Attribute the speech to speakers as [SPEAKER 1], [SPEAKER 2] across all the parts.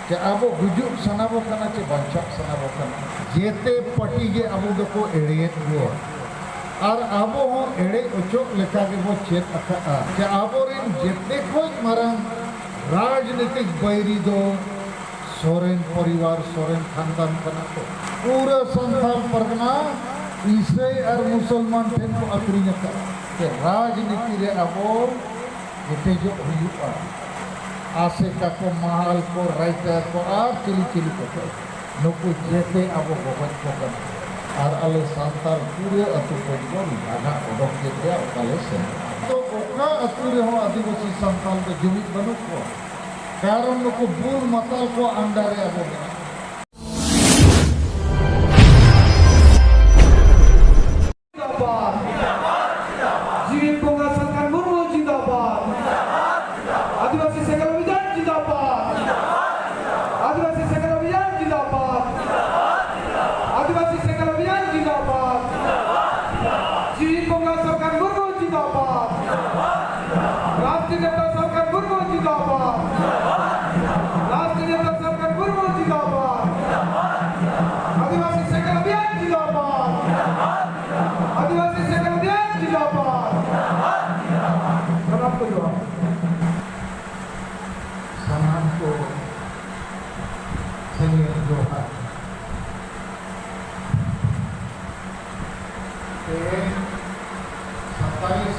[SPEAKER 1] चे अब गुजुक सनाबो कना चे बंचक सनाबो कना जेते पटी गे अब दको एड़ेत गो और आबो हो एड़े उचोक लेखा के वो चेत अखा चे आबो रिन जेते कोई मरंग राजनीतिक बैरी दो सोरेन परिवार सोरेन खानदान कना को पूरा संथाल परगना ईसाई और मुसलमान ठेन को अक्रिया के राजनीति रे आबो एटे जो हुआ आसे का को महल को राइटर को और चिली चिली को नुकु जेते अब बगज को कर और अले सांताल पूरे अतु को लागा ओडक के दिया ओकाले से तो ओका अतु रे हो आदिवासी सांताल के जुमित बनु को कारण नुकु बुल मतल को अंडर अब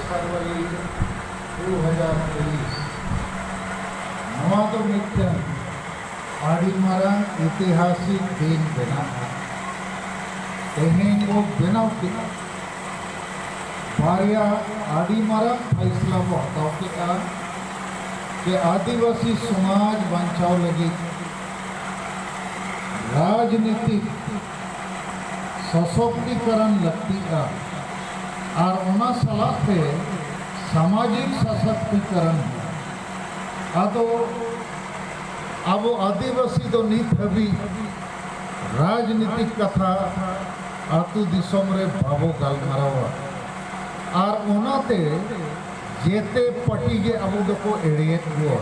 [SPEAKER 1] फरवरी 2023 नवा तो मित्र आड़ी मारा ऐतिहासिक दिन बना तेहें को बनाव किया बारिया आड़ी मारा फैसला को हटाओ किया कि आदिवासी समाज बचाव लगी राजनीतिक सशक्तिकरण लगती है और उना सलाह सामाजिक सशक्तिकरण आदो अब आदिवासी तो नीत हबी राजनीतिक कथा आतु दिसम रे बाबो गालमारावा और उनाते जेते पटी गे अब दको एड़ेत गो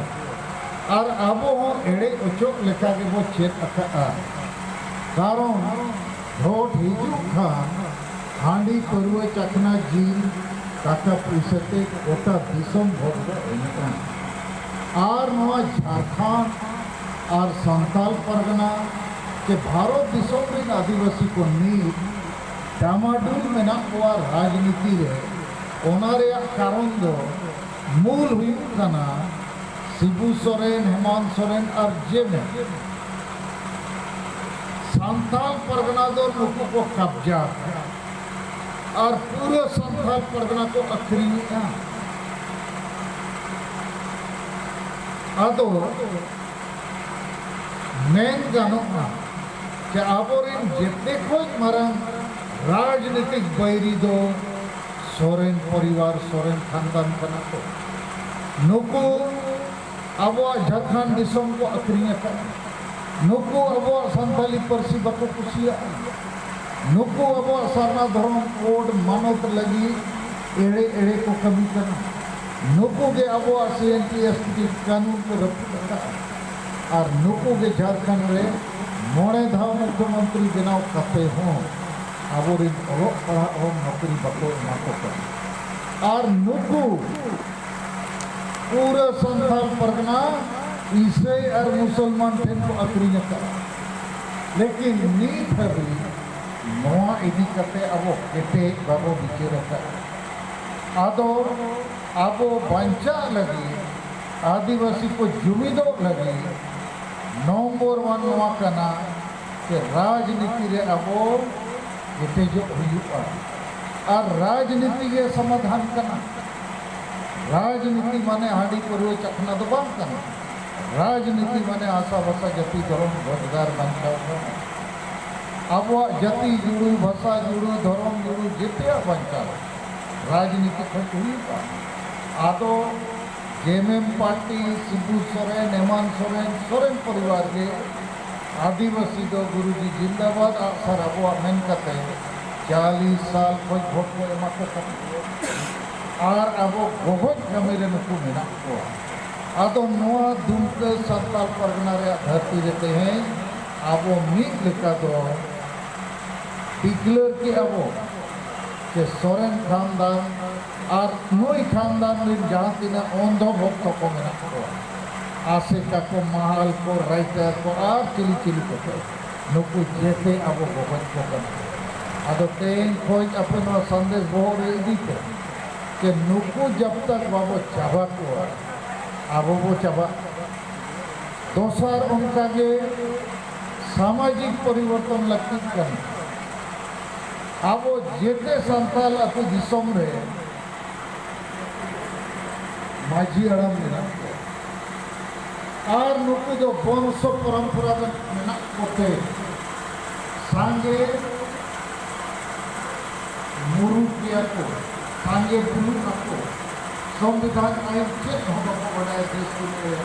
[SPEAKER 1] और अब हो एड़े उचोक लेखा के वो चेत अखा कारण भोट हिजू खान हांडी परवे चखना जील टाका पैसाते गोटा दिसम भोट और नवा झारखंड और संताल परगना के भारत दिसम रे आदिवासी को नीत डामाडोल मेना को राजनीति रे ओनारे कारण दो मूल हुई कना शिबू सोरेन हेमंत सोरेन और जेमे संताल परगना दो नुकु को कब्जा और पूरे संथाल परगना को अखरिया आदो मेन गानों कि आबोरिन जितने कोई मरंग राजनीतिक बैरी दो सोरेन परिवार सोरेन खानदान कना को नुकु अबो झारखंड दिसम को अखरिया नुकु अबो संथाली परसी बको कुसिया नुकु अब सरना धर्म कोड मानत लगी एड़े एड़े को कमी करना नुकु के अब CNTST कानून को रद्द करना और नुकु के झारखंड रे मोड़े धाव मुख्यमंत्री बनाव करते हों अब पढ़ा और नौकरी बको माको और नुकु पूरे संथाल परगना ईसाई और मुसलमान ठेन को अक्री कर लेकिन नीत है नवा इदी करते अब केटे बाबो बिचेर आदो आबो बंचा लगी आदिवासी को जुमिदो लगी नंबर 1 नवा कना के राजनीति रे अबो एटे जो हुआ और राजनीति के समाधान कना राजनीति माने हाड़ी परवे चखना दो बांग कना राजनीति माने आशा भसा जति धर्म रोजगार बंचाव अब जति जुड़ू भाषा जुड़ू धर्म जुड़ू जिते बंचा राजनीति खर्च हुई आदो जेएमएम पार्टी शिबू सोरेन हेमंत सोरेन सोरेन परिवार के आदिवासी दो गुरुजी जिंदाबाद सर अब मेन करते 40 साल खोज भोट को एमा को और अब बहुत कमी रे नुकु मेना को आदो नोआ दुमका संताल परगना रे धरती रे तेहें आबो मीत लेका दो डिक्लेयर के आबो के सोरेन खानदान और नई खानदान में जहाँ तीना अंधो भक्त को मेना को आशिका को महल को राइटर को और चिली चिली को नुकु जेते आबो भगत को करना आदो तेन खोज अपन संदेश बहुत इदी के नुकु जब तक बाबो चाबा को आबो वो चाबा दोसर उनका के सामाजिक परिवर्तन लगती करना आबो जेते संताल अतु दिसोम रे माझी अड़म मेना और नुकु जो वंश परंपरा मेना कोते सांगे मुरु किया को सांगे बुलु को संविधान आयोग चेक होगा को बनाए देश के लिए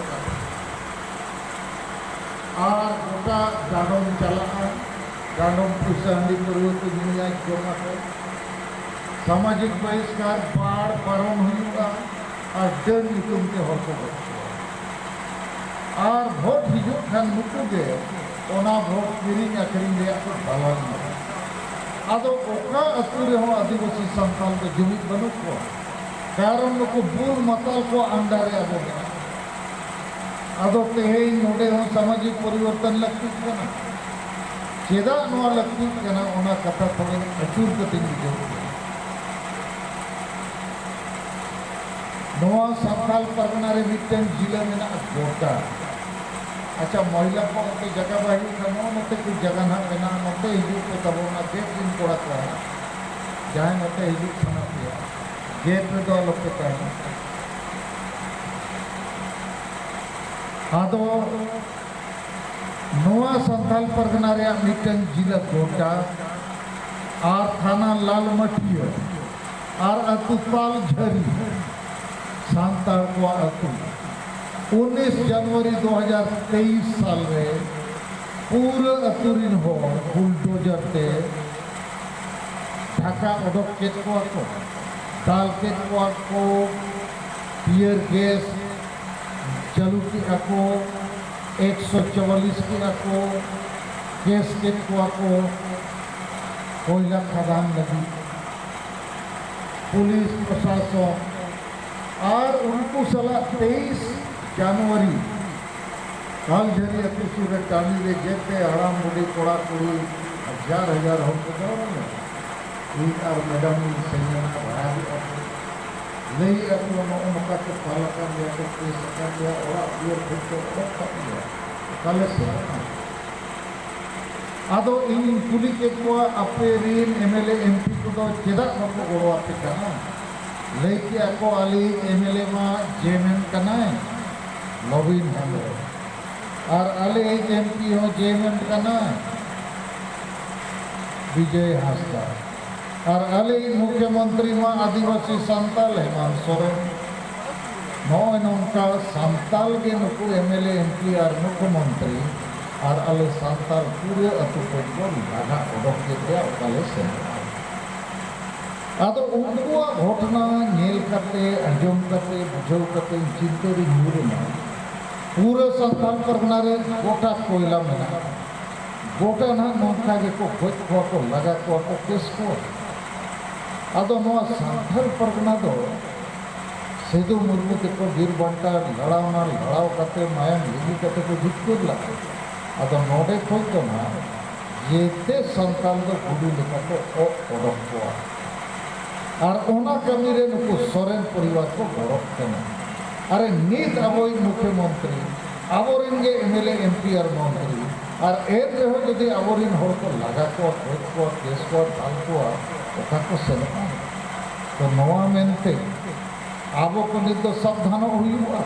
[SPEAKER 1] और गोटा गाडोम चला गाडोम पुष्टि परिवर्तन दुनिया जोमा को सामाजिक बहिष्कार बाढ़ पारन हुआ और डर निकुम के हर को और भोट हिजू खान नुकु गे ओना भोट किरिंग अखरिंग रे को बालन आदो ओका अतु रे हो आदिवासी संताल को जुमित बनु को कारण नुकु बुल मतल को अंडर रे आबो आदो तेहे नोडे हो सामाजिक परिवर्तन लगती कना चेदा नोआ लगती कना ओना कथा थोड़े अचूर कतिंग जो नोआ संताल परगना रे मिटन जिला में ना गोटा अच्छा महिला को मते जगह बाही कनो मते कुछ जगह ना बना मते हिजू को तबो ना गेट दिन कोड़ा का जाए मते हिजू खाना पिया गेट में दो लोग के कहना आदो नोआ संताल परगना रे मिटन जिला गोटा और थाना लालमटिया और अतुपाल झरी सांताल को अतु 19 जनवरी 2023 साल में पूरा अतुरिन हो बुलडोजर ते ढाका उडक के को दाल के को टीयर गैस चलू की को 144 की को गैस के को कोयला खदान लगी पुलिस प्रशासन और उनको सला 23 जनवरी काल झरी अति सूर्य टानी रे जेते हराम बुढ़ी कोड़ा कुड़ी हजार हम तो जाओगे एक और मैडम संजना भाई नहीं अति उनका के पालक ने तो केस कर दिया और ये फिर तो खत्म हुआ कल से आदो इन पुलिस के को अपे रीन एमएलए एमपी को तो चेदा को गोड़ो आपे कना लेके ako ali MLA मा जेएमएन कनाय नवीन हेम्ब्रे और ali MP हो जेएमएन कनाय विजय हांसदा और ali मुख्यमंत्री मा आदिवासी संताल हेमंत सोरेन नौ नौका संताल के नुकु MLA MP और मुख्यमंत्री और ali संताल पूरे अतुको लागा उडक के दिया ओकाले से आदो उनको घटना नेल करते अंजम करते बुझो करते चिंतरी न्यूरना पूरे संताल परगना रे गोटा कोयला में गोटा ना नौका के को खोज को लगा को केस को आदो नोआ संताल परगना दो सेदु मुर्मू के को वीर बंटा लड़ाव करते मायम लिगी करते को जितकुर ला आदो नोडे खोज तो ना जेते संताल दो गुडू लेका को ओ ओडक को और ओना कमी रे नुकु सोरेन परिवार को गौरव करना अरे नीत अबोई मुख्यमंत्री आबोरिन के MLA MP और मंत्री और एर रहो यदि आबोरिन होड़ को लगा को खोज को केस को डाल को ओका को सेना तो नवा मेनते आबो को नित तो सावधान हुआ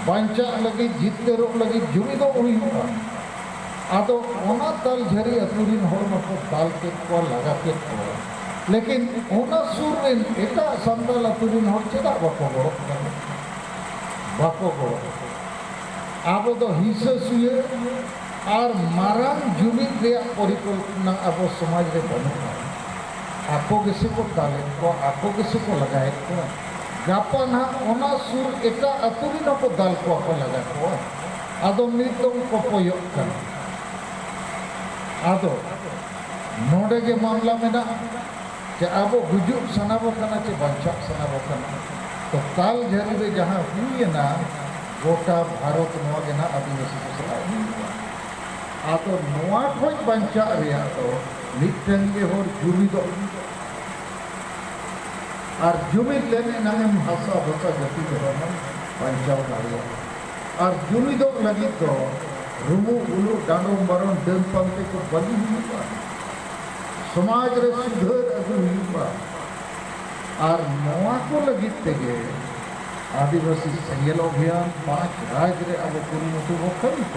[SPEAKER 1] बांचा लगी जीतते रोक लगी जुमी दो हुआ आदो ओना तल झरी अतुरिन होड़ को डाल के को लगा के को लेकिन ओना सुर में एटा संताल अतुरिन होड़ चेदा बाको गड़ो आबो तो हिस्सा सुए और मारांग जुमित रे परिकल्पना अब समाज रे बनो आपको किसी को डाले को आपको किसी को लगाए को गापा ना ओना सुर एटा अतुरी न को दाल को लगा को आदो नितों को पोयोग कर आदो नोडे के मामला में ना कि अब गुजुब सनाबो कना चे बंचक सनाबो कना तो काल झरी में जहाँ हुई ना गोटा भारत नवा के ना आदिवासी ससला आतो नवा खोज बंचा रिया तो मिटन के होर जुमिदो और जुमिद लेने नामे भाषा भाषा जाति के होना बंचाव दाड़िया और जुमिदो लगी तो रुमु उलु डांडो मरण दन पंक्ति को बली हुआ समाज रे सुधर अगु हुआ और नवा को लगी तेगे आदिवासी संगेल अभियान 5 राज्य रे अब कुरुमुटु वो करी